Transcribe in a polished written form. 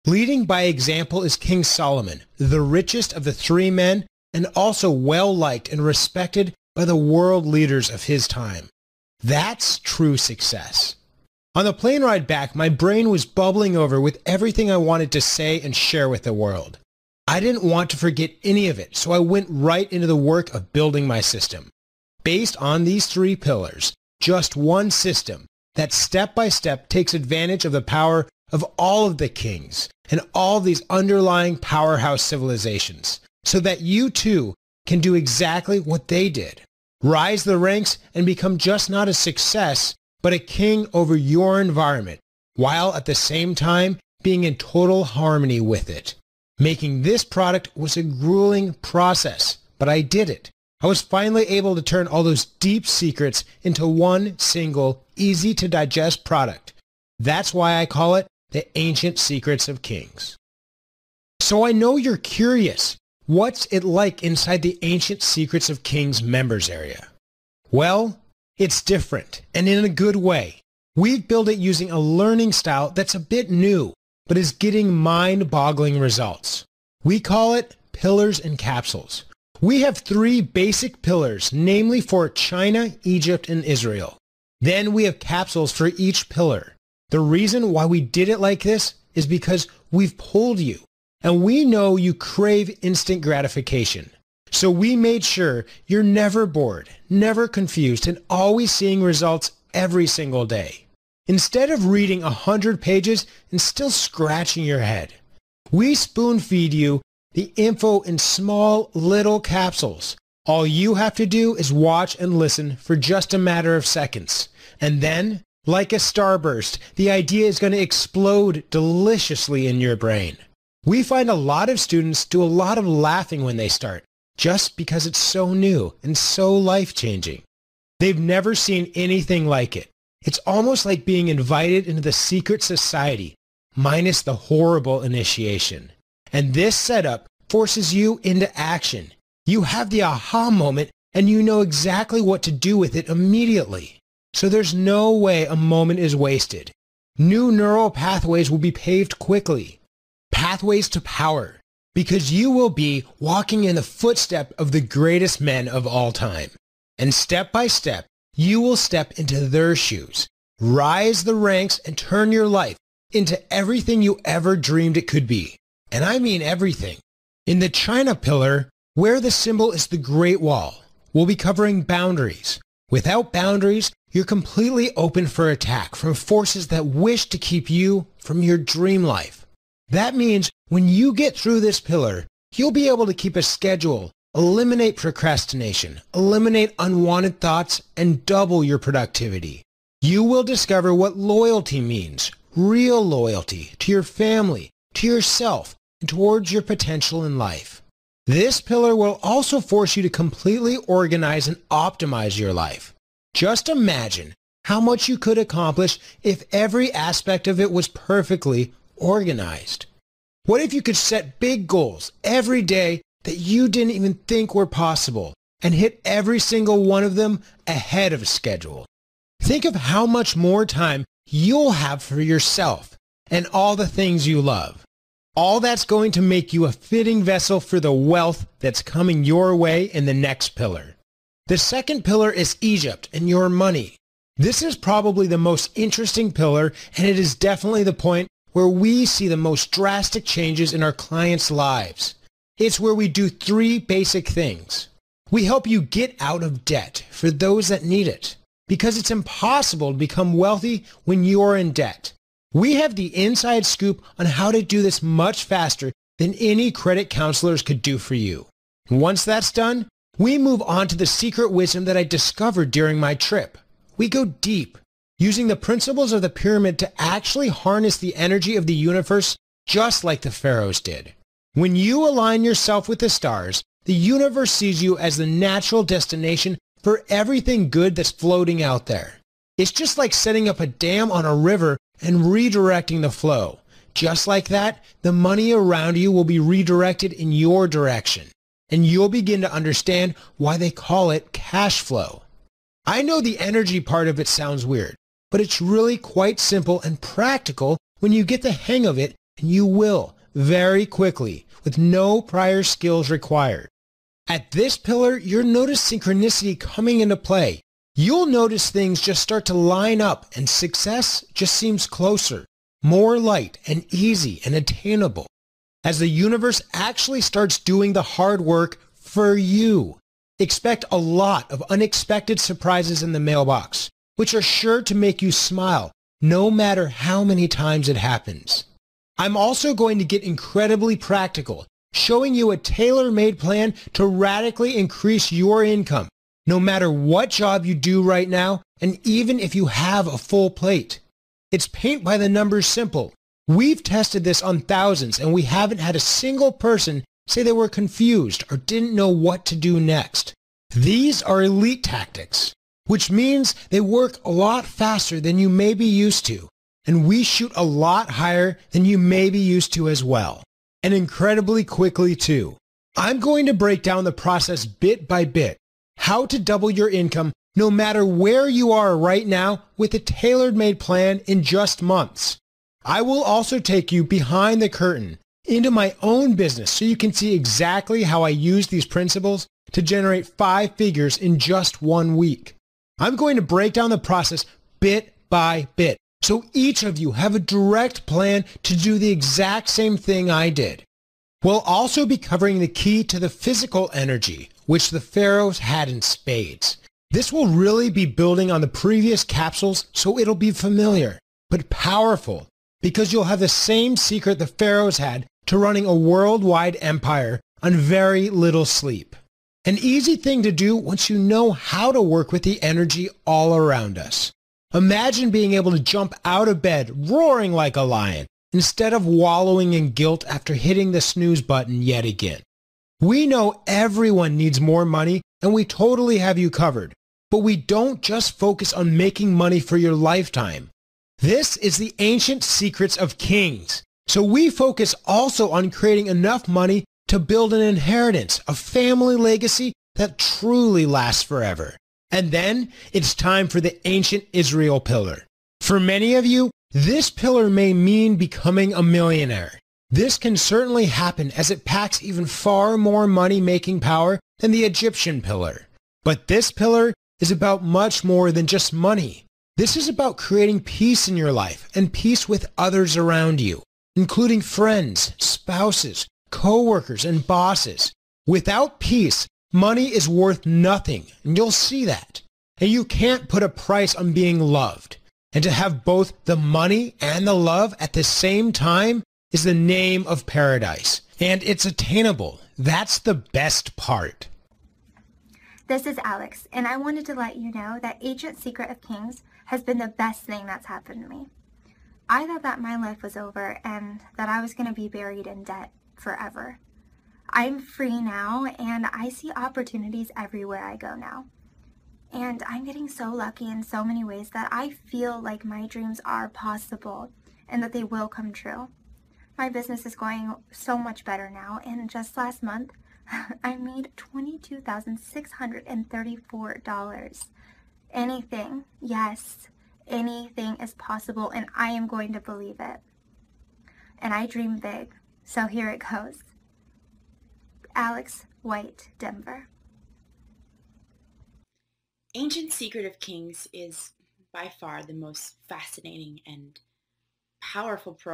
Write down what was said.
Leading by example is King Solomon, the richest of the three men and also well-liked and respected by the world leaders of his time. That's true success. On the plane ride back, my brain was bubbling over with everything I wanted to say and share with the world. I didn't want to forget any of it, so I went right into the work of building my system. Based on these three pillars, just one system that step by step takes advantage of the power of all of the kings and all these underlying powerhouse civilizations, so that you too can do exactly what they did. Rise the ranks and become just not a success, but a king over your environment, while at the same time being in total harmony with it. Making this product was a grueling process, but I did it. I was finally able to turn all those deep secrets into one single, easy-to-digest product. That's why I call it the Ancient Secrets of Kings. So I know you're curious. What's it like inside the Ancient Secrets of Kings members area? Well, it's different, and in a good way. We've built it using a learning style that's a bit new, but is getting mind-boggling results. We call it pillars and capsules. We have three basic pillars, namely for China, Egypt, and Israel. Then we have capsules for each pillar. The reason why we did it like this is because we've pulled you, and we know you crave instant gratification. So we made sure you're never bored, never confused, and always seeing results every single day. Instead of reading 100 pages and still scratching your head, we spoon feed you the info in small little capsules. All you have to do is watch and listen for just a matter of seconds. And then, like a starburst, the idea is going to explode deliciously in your brain. We find a lot of students do a lot of laughing when they start, just because it's so new and so life-changing. They've never seen anything like it. It's almost like being invited into the secret society, minus the horrible initiation. And this setup forces you into action. You have the aha moment and you know exactly what to do with it immediately. So there's no way a moment is wasted. New neural pathways will be paved quickly. Pathways to power. Because you will be walking in the footstep of the greatest men of all time. And step by step, you will step into their shoes, rise the ranks, and turn your life into everything you ever dreamed it could be. And I mean everything. In the China pillar, where the symbol is the Great Wall, we'll be covering boundaries. Without boundaries, you're completely open for attack from forces that wish to keep you from your dream life. That means when you get through this pillar, you'll be able to keep a schedule, eliminate procrastination, eliminate unwanted thoughts, and double your productivity. You will discover what loyalty means, real loyalty to your family, to yourself, and towards your potential in life. This pillar will also force you to completely organize and optimize your life. Just imagine how much you could accomplish if every aspect of it was perfectly organized. What if you could set big goals every day that you didn't even think were possible and hit every single one of them ahead of schedule? Think of how much more time you'll have for yourself and all the things you love. All that's going to make you a fitting vessel for the wealth that's coming your way in the next pillar. The second pillar is Egypt and your money. This is probably the most interesting pillar, and it is definitely the point where we see the most drastic changes in our clients' lives. It's where we do three basic things. We help you get out of debt for those that need it, because it's impossible to become wealthy when you're in debt. We have the inside scoop on how to do this much faster than any credit counselors could do for you. Once that's done, we move on to the secret wisdom that I discovered during my trip. We go deep, using the principles of the pyramid to actually harness the energy of the universe just like the pharaohs did. When you align yourself with the stars, the universe sees you as the natural destination for everything good that's floating out there. It's just like setting up a dam on a river and redirecting the flow. Just like that, the money around you will be redirected in your direction, and you'll begin to understand why they call it cash flow. I know the energy part of it sounds weird, but it's really quite simple and practical when you get the hang of it and you will very quickly with no prior skills required. At this pillar, you'll notice synchronicity coming into play. You'll notice things just start to line up and success just seems closer, more light and easy and attainable as the universe actually starts doing the hard work for you. Expect a lot of unexpected surprises in the mailbox, which are sure to make you smile no matter how many times it happens. I'm also going to get incredibly practical, showing you a tailor-made plan to radically increase your income, no matter what job you do right now, and even if you have a full plate. It's paint by the numbers simple. We've tested this on thousands, and we haven't had a single person say they were confused or didn't know what to do next. These are elite tactics, which means they work a lot faster than you may be used to, and we shoot a lot higher than you may be used to as well, and incredibly quickly too. I'm going to break down the process bit by bit, how to double your income no matter where you are right now with a tailor-made plan in just months. I will also take you behind the curtain into my own business so you can see exactly how I use these principles to generate 5 figures in just 1 week. I'm going to break down the process bit by bit so each of you have a direct plan to do the exact same thing I did. We'll also be covering the key to the physical energy, which the pharaohs had in spades. This will really be building on the previous capsules, so it'll be familiar, but powerful, because you'll have the same secret the pharaohs had to running a worldwide empire on very little sleep. An easy thing to do once you know how to work with the energy all around us. Imagine being able to jump out of bed roaring like a lion instead of wallowing in guilt after hitting the snooze button yet again. We know everyone needs more money and we totally have you covered, but we don't just focus on making money for your lifetime. This is the ancient secrets of kings. So we focus also on creating enough money to build an inheritance, a family legacy that truly lasts forever. And then it's time for the ancient Israel pillar. For many of you, this pillar may mean becoming a millionaire. This can certainly happen as it packs even far more money-making power than the Egyptian pillar. But this pillar is about much more than just money. This is about creating peace in your life and peace with others around you, including friends, spouses, co-workers, and bosses. Without peace, money is worth nothing, and you'll see that. And you can't put a price on being loved. And to have both the money and the love at the same time is the name of paradise. And it's attainable. That's the best part. This is Alex, and I wanted to let you know that Ancient Secret of Kings has been the best thing that's happened to me. I thought that my life was over and that I was going to be buried in debt forever. I'm free now, and I see opportunities everywhere I go now. And I'm getting so lucky in so many ways that I feel like my dreams are possible and that they will come true. My business is going so much better now, and just last month, I made $22,634. Anything, yes, anything is possible, and I am going to believe it. And I dream big, so here it goes. Alex White, Denver. Ancient Secret of Kings is by far the most fascinating and powerful program